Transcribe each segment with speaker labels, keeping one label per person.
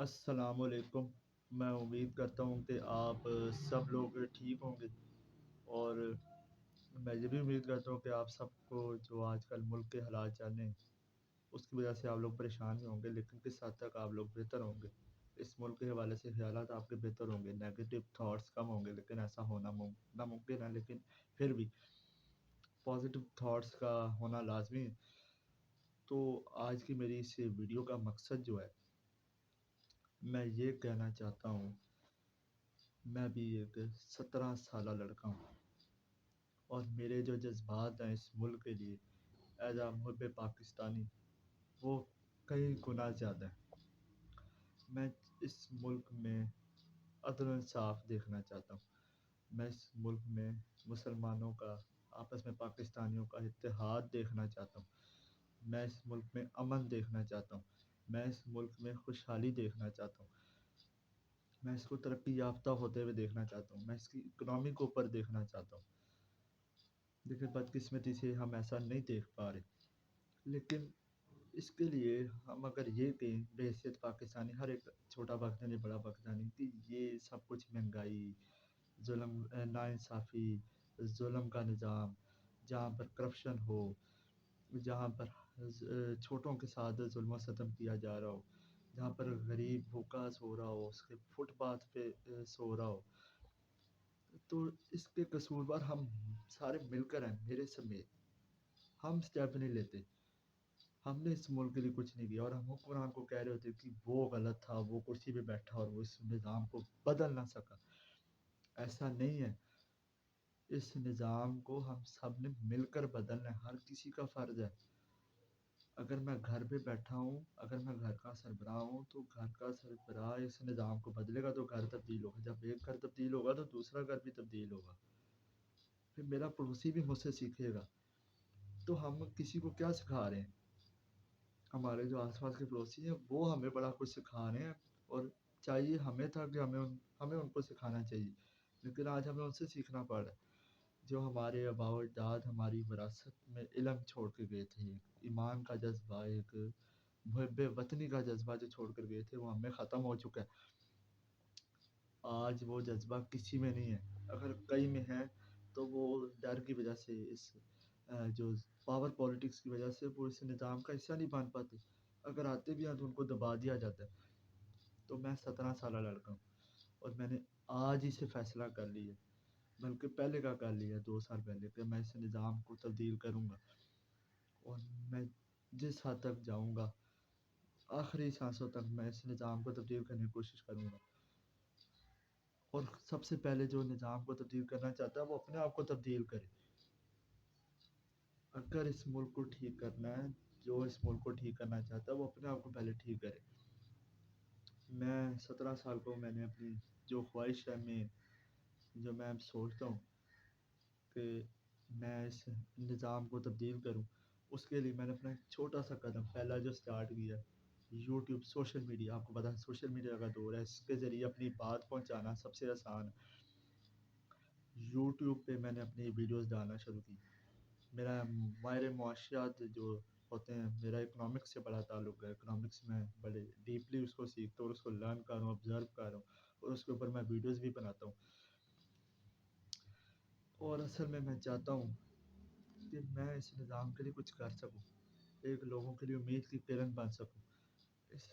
Speaker 1: السلام علیکم۔ میں امید کرتا ہوں کہ آپ سب لوگ ٹھیک ہوں گے، اور میں یہ بھی امید کرتا ہوں کہ آپ سب کو جو آج کل ملک کے حالات چل رہے ہیں اس کی وجہ سے آپ لوگ پریشان بھی ہوں گے، لیکن کس حد تک آپ لوگ بہتر ہوں گے۔ اس ملک کے حوالے سے خیالات آپ کے بہتر ہوں گے، نیگیٹو تھاٹس کم ہوں گے، لیکن ایسا ہونا ناممکن ہے، لیکن پھر بھی پازیٹیو تھاٹس کا ہونا لازمی ہے۔ تو آج کی میری اس ویڈیو کا مقصد جو ہے، میں یہ کہنا چاہتا ہوں، میں بھی ایک 17 سالہ لڑکا ہوں، اور میرے جو جذبات ہیں اس ملک کے لیے ایز اے محب پاکستانی، وہ کئی گنا زیادہ ہیں۔ میں اس ملک میں عدل و انصاف دیکھنا چاہتا ہوں۔ میں اس ملک میں مسلمانوں کا، آپس میں پاکستانیوں کا اتحاد دیکھنا چاہتا ہوں۔ میں اس ملک میں امن دیکھنا چاہتا ہوں۔ میں اس ملک میں خوشحالی دیکھنا چاہتا ہوں۔ میں اس کو ترقی یافتہ ہوتے ہوئے دیکھنا چاہتا ہوں۔ میں اس کی اکنامی کو اوپر دیکھنا چاہتا ہوں، لیکن بدقسمتی سے ہم ایسا نہیں دیکھ پا رہے۔ لیکن اس کے لیے ہم اگر یہ کہیں بحیثیت پاکستانی، ہر ایک چھوٹا پاکستانی بڑا پاکستانی، کہ یہ سب کچھ مہنگائی، ظلم، ناانصافی، ظلم کا نظام، جہاں پر کرپشن ہو، جہاں پر چھوٹوں کے ساتھ ظلم و ستم کیا جا رہا ہو، جہاں پر غریب بھوکا سو رہا ہو، اس کے فٹ پاتھ پہ سو رہا ہو، تو اس کے قصوروار ہم سارے مل کر ہیں، میرے سمیت۔ ہم اسٹیپ نہیں لیتے، ہم نے اس ملک کے لیے کچھ نہیں کیا، اور ہم حکمران کو کہہ رہے ہوتے کہ وہ غلط تھا، وہ کرسی پہ بیٹھا اور وہ اس نظام کو بدل نہ سکا۔ ایسا نہیں ہے، اس نظام کو ہم سب نے مل کر بدلنا ہے، ہر کسی کا فرض ہے۔ اگر میں گھر پہ بیٹھا ہوں، اگر میں گھر کا سربراہ ہوں، تو گھر کا سربراہ اس نظام کو بدلے گا تو گھر تبدیل ہوگا، جب ایک گھر تبدیل ہوگا تو دوسرا گھر بھی تبدیل ہوگا، پھر میرا پڑوسی بھی مجھ سے سیکھے گا۔ تو ہم کسی کو کیا سکھا رہے ہیں؟ ہمارے جو آس پاس کے پڑوسی ہیں وہ ہمیں بڑا کچھ سکھا رہے ہیں، اور چاہیے ہمیں تھا کہ ہمیں ان کو سکھانا چاہیے، لیکن آج ہمیں ان سے سیکھنا پڑ رہا ہے۔ جو ہمارے آباء و اجداد ہماری وراثت میں علم چھوڑ کے گئے تھے، ایک ایمان کا جذبہ، ایک محب وطنی کا جذبہ جو چھوڑ کر گئے تھے، وہ ہمیں ختم ہو چکا ہے۔ آج وہ جذبہ کسی میں نہیں ہے، اگر کئی میں ہے تو وہ ڈر کی وجہ سے، اس جو پاور پالیٹکس کی وجہ سے وہ اس نظام کا حصہ نہیں بن پاتے۔ اگر آتے بھی ہیں تو ان کو دبا دیا جاتا ہے۔ تو میں 17 سالہ لڑکا ہوں، اور میں نے آج ہی سے فیصلہ کر لیا، بلکہ پہلے کا کر لیا 2 سال پہلے، کہ میں اس نظام کو تبدیل کروں گا، اور میں جس حد تک جاؤں گا، آخری سانسوں تک میں اس نظام کو تبدیل کرنے کی کوشش کروں گا۔ اور سب سے پہلے جو نظام کو تبدیل کرنا چاہتا ہے وہ اپنے آپ کو تبدیل کرے۔ اگر اس ملک کو ٹھیک کرنا ہے، جو اس ملک کو ٹھیک کرنا چاہتا ہے وہ اپنے آپ کو پہلے ٹھیک کرے۔ میں 17 سال کو میں نے اپنی جو خواہش ہے، جو میں سوچتا ہوں کہ میں اس نظام کو تبدیل کروں، اس کے لیے میں نے اپنا ایک چھوٹا سا قدم پہلا جو سٹارٹ کیا، یوٹیوب، سوشل میڈیا۔ آپ کو پتا ہے سوشل میڈیا کا دور ہے، اس کے ذریعے اپنی بات پہنچانا سب سے آسان ہے۔ یوٹیوب پہ میں نے اپنی ویڈیوز ڈالنا شروع کی۔ میرا ماہر معاشیات جو ہوتے ہیں، میرا اکنامکس سے بڑا تعلق ہے، اکنامکس میں بڑے ڈیپلی اس کو سیکھتا ہوں، اور اس کو لرن کر رہا ہوں، آبزرو کر رہا ہوں، اور اس کے اوپر میں ویڈیوز بھی بناتا ہوں۔ اور اصل میں چاہتا ہوں کہ میں اس نظام کے لیے کچھ کر سکوں، ایک لوگوں کے لیے امید کی کرن بن سکوں، اس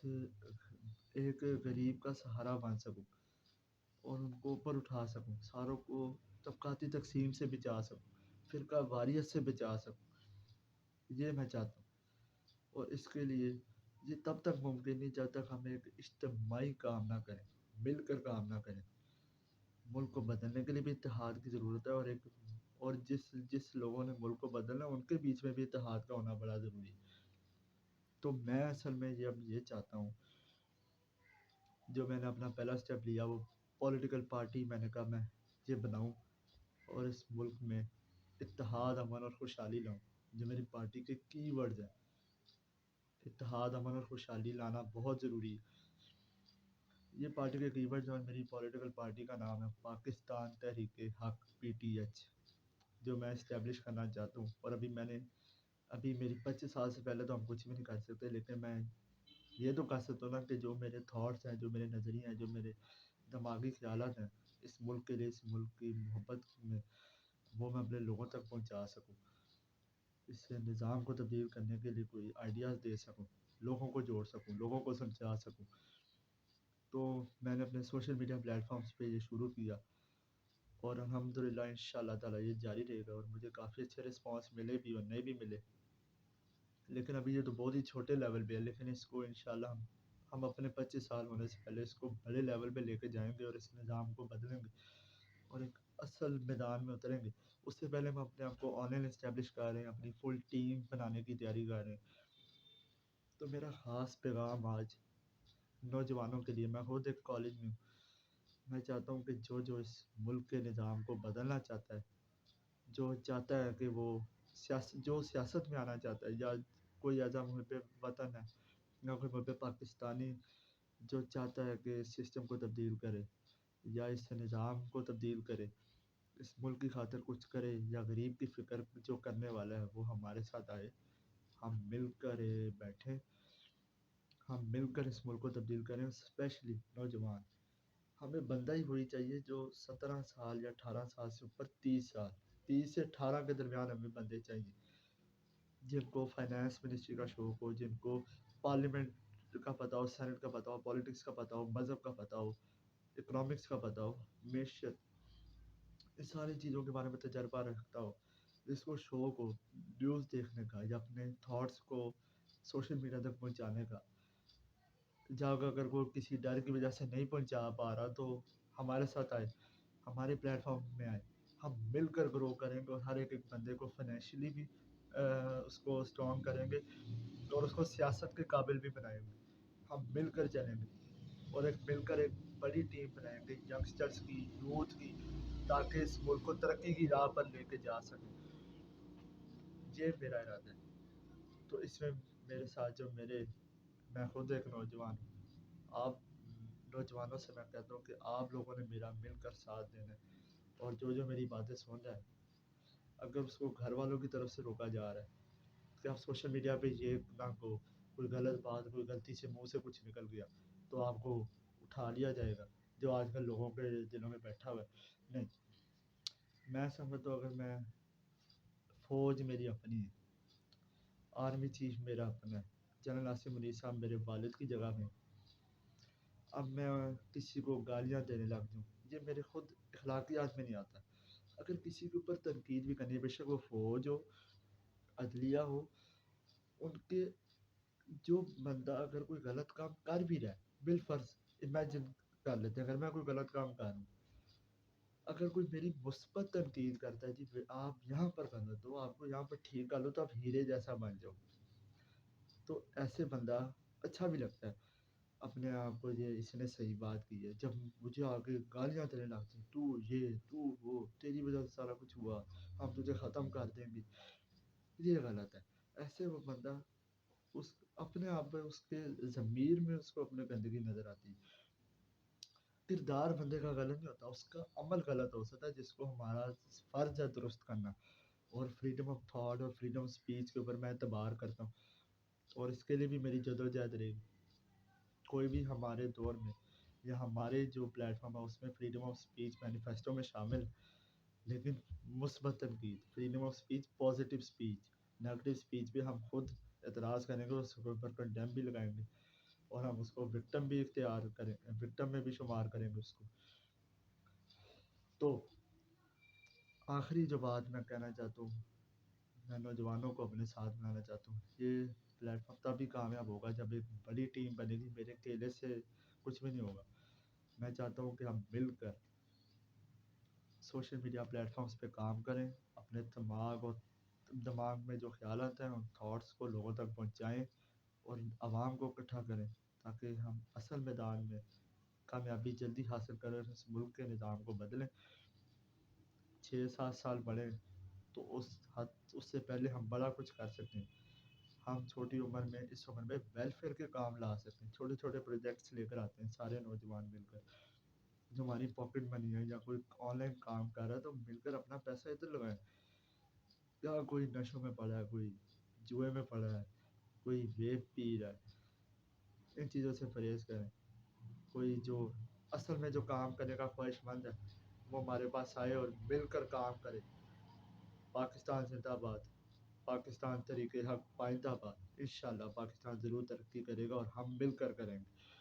Speaker 1: ایک غریب کا سہارا بن سکوں، اور ان کو اوپر اٹھا سکوں، ساروں کو طبقاتی تقسیم سے بچا سکوں، فرقہ واریت سے بچا سکوں۔ یہ میں چاہتا ہوں، اور اس کے لیے یہ تب تک ممکن نہیں جب تک ہم ایک اجتماعی کام نہ کریں، مل کر کام نہ کریں۔ ملک کو بدلنے کے لیے بھی اتحاد کی ضرورت ہے، اور جس لوگوں نے ملک کو بدلنا ان کے بیچ میں بھی اتحاد کا ہونا بڑا ضروری ہے۔ تو میں اصل میں یہ چاہتا ہوں، جو میں نے اپنا پہلا سٹیپ لیا، وہ پولیٹیکل پارٹی میں نے کہا میں یہ بناؤں، اور اس ملک میں اتحاد، امن اور خوشحالی لاؤں۔ جو میری پارٹی کے کی ورڈز ہیں، اتحاد، امن اور خوشحالی لانا بہت ضروری ہے۔ یہ پارٹی کے کی ورڈ جو ہے، میری پولیٹیکل پارٹی کا نام ہے پاکستان تحریک حق، PTH، جو میں اسٹیبلش کرنا چاہتا ہوں۔ اور ابھی میری 25 سال سے پہلے تو ہم کچھ بھی نہیں کر سکتے، لیکن میں یہ تو کہہ سکتا ہوں نا کہ جو میرے تھاٹس ہیں، جو میرے نظریے ہیں، جو میرے دماغی خیالات ہیں اس ملک کے لیے، اس ملک کی محبت میں، وہ میں اپنے لوگوں تک پہنچا سکوں، اس نظام کو تبدیل کرنے کے لیے کوئی آئیڈیاز دے سکوں، لوگوں کو جوڑ سکوں، لوگوں کو سمجھا سکوں۔ تو میں نے اپنے سوشل میڈیا پلیٹ فارمس پہ یہ شروع کیا، اور الحمدللہ ان شاء اللہ تعالیٰ یہ جاری رہے گا، اور مجھے کافی اچھے رسپانس ملے بھی اور نئے بھی ملے، لیکن ابھی یہ تو بہت ہی چھوٹے لیول پہ ہے، لیکن اس کو انشاءاللہ ہم اپنے 25 سال ہونے سے پہلے اس کو بڑے لیول پہ لے کے جائیں گے، اور اس نظام کو بدلیں گے اور ایک اصل میدان میں اتریں گے۔ اس سے پہلے ہم اپنے آپ کو آن لائن اسٹیبلش کر رہے ہیں، اپنی فل ٹیم بنانے کی تیاری کر رہے ہیں۔ تو میرا خاص پیغام آج نوجوانوں کے لیے، میں خود ایک کالج میں ہوں، میں چاہتا ہوں کہ جو اس ملک کے نظام کو بدلنا چاہتا ہے، جو چاہتا ہے کہ وہ جو سیاست میں آنا چاہتا ہے، یا کوئی ایسا محب وطن ہے یا کوئی محب پاکستانی جو چاہتا ہے کہ اس سسٹم کو تبدیل کرے یا اس نظام کو تبدیل کرے، اس ملک کی خاطر کچھ کرے، یا غریب کی فکر جو کرنے والا ہے وہ ہمارے ساتھ آئے، ہم مل کر بیٹھیں، ہم مل کر اس ملک کو تبدیل کریں، اسپیشلی نوجوان۔ ہمیں بندہ ہی وہی چاہیے جو 17 سال یا 18 سال سے اوپر، 30 سال، 30 سے 18 کے درمیان ہمیں بندے چاہیے، جن کو فائنانس منسٹری کا شوق ہو، جن کو پارلیمنٹ کا پتہ ہو، سینٹ کا پتہ ہو، پالیٹکس کا پتہ ہو، مذہب کا پتہ ہو، اکنامکس کا پتہ ہو، معیشت، اس ساری چیزوں کے بارے میں تجربہ رکھتا ہو، جس کو شوق ہو نیوز دیکھنے کا یا اپنے تھاٹس کو سوشل میڈیا تک پہنچانے کا، جہاں اگر کوئی کسی ڈر کی وجہ سے نہیں پہنچا پا رہا تو ہمارے ساتھ آئے، ہمارے پلیٹ فارم میں آئے، ہم مل کر گرو کریں گے، اور ہر ایک بندے کو فائنینشلی بھی اس کو اسٹرانگ کریں گے، اور اس کو سیاست کے قابل بھی بنائیں گے۔ ہم مل کر چلیں گے، اور ایک مل کر ایک بڑی ٹیم بنائیں گے ینگسٹرز کی، یوتھ کی، تاکہ اس ملک کو ترقی کی راہ پر لے کے جا سکیں۔ یہ میرا ارادہ ہے۔ تو اس میں میرے ساتھ میں خود ایک نوجوان ہوں، آپ نوجوانوں سے میں کہتا ہوں کہ آپ لوگوں نے میرا مل کر ساتھ دینا ہے، اور جو میری باتیں سن رہا ہے، اگر اس کو گھر والوں کی طرف سے روکا جا رہا ہے کہ آپ سوشل میڈیا پہ یہ نہ کو، کوئی غلط بات، کوئی غلطی سے منہ سے کچھ نکل گیا تو آپ کو اٹھا لیا جائے گا، جو آج کل لوگوں کے دلوں میں بیٹھا ہوا ہے۔ نہیں، میں سمجھتا ہوں اگر میں، فوج میری اپنی ہے، آرمی چیف میرا اپنا ہے، جنرل عاصم منیر صاحب میرے والد کی جگہ میں، اب میں کسی کو گالیاں دینے لگ جاؤں، یہ میرے خود اخلاقیات میں نہیں آتا۔ اگر کسی کے اوپر تنقید بھی کرنی ہے، بے شک وہ فوج ہو، عدلیہ ہو، ان کے، جو بندہ اگر کوئی غلط کام کر بھی رہا ہے، بالفرض امیجن کر لیتے ہیں اگر میں کوئی غلط کام کر رہا ہوں، اگر کوئی میری مثبت تنقید کرتا ہے، جی آپ یہاں پر غلط ہو، آپ کو یہاں پر ٹھیک کر لو تو آپ ہیرے جیسا بن جاؤ، تو ایسے بندہ اچھا بھی لگتا ہے اپنے آپ کو، یہ اس نے صحیح بات کی ہے۔ جب مجھے آگے گالیاں دینے لگتے ہیں، تو یہ تو وہ، تیری وجہ سے سارا کچھ ہوا، ہم تجھے ختم کر دیں گے، یہ غلط ہے۔ ایسے وہ بندہ، اس اپنے آپ میں، اس کے ضمیر میں اس کو اپنے گندگی نظر آتی ہے۔ کردار بندے کا غلط نہیں ہوتا، اس کا عمل غلط ہو سکتا ہے، جس کو ہمارا فرض ہے درست کرنا، اور فریڈم آف تھاٹ اور فریڈم آف اسپیچ کے اوپر میں اعتبار کرتا ہوں، اور اس کے لیے بھی میری جدوجہد رہے گی۔ کوئی بھی ہمارے دور میں یا ہمارے جو پلیٹ فارم ہے اس میں فریڈم آف اسپیچ مینیفیسٹو میں شامل ہے، لیکن مثبت تنقید، freedom of speech, positive speech, negative speech بھی ہم خود اعتراض کریں گے، اس کے اوپر کنڈیم بھی لگائیں گے، اور ہم اس کو وکٹم بھی اختیار کریں، وکٹم میں بھی شمار کریں گے اس کو۔ تو آخری جو بات میں کہنا چاہتا ہوں، میں نوجوانوں کو اپنے ساتھ بنانا چاہتا ہوں، یہ پلیٹ فارم تبھی کامیاب ہوگا جب ایک بڑی ٹیم بنے گی، میرے اکیلے سے کچھ بھی نہیں ہوگا۔ میں چاہتا ہوں کہ ہم مل کر سوشل میڈیا پلیٹ فارمز پہ کام کریں، اپنے دماغ میں جو خیالات ہیں ان تھاٹس کو لوگوں تک پہنچائیں، اور عوام کو اکٹھا کریں، تاکہ ہم اصل میدان میں کامیابی جلدی حاصل کریں، اس ملک کے نظام کو بدلیں۔ 6-7 سال بڑھیں تو اس سے پہلے ہم بڑا کچھ کر سکتے ہیں۔ ہم چھوٹی عمر میں، اس عمر میں ویلفیئر کے کام لا سکتے ہیں، چھوٹے چھوٹے پروجیکٹس لے کر آتے ہیں سارے نوجوان مل کر، جو ہماری پاکٹ منی ہے، یا کوئی آن لائن کام کر رہا ہے تو مل کر اپنا پیسہ ادھر لگائیں۔ یا کوئی نشوں میں پڑا ہے، کوئی جوئے میں پڑا ہے، کوئی ویپ پی رہا ہے، ان چیزوں سے پرہیز کریں. کوئی جو اصل میں جو کام کرنے کا خواہش مند ہے وہ ہمارے پاس آئے اور مل کر کام کرے. پاکستان زندہ باد. پاکستان طریق حق پائندہ باد. انشاءاللہ پاکستان ضرور ترقی کرے گا اور ہم مل کر کریں گے.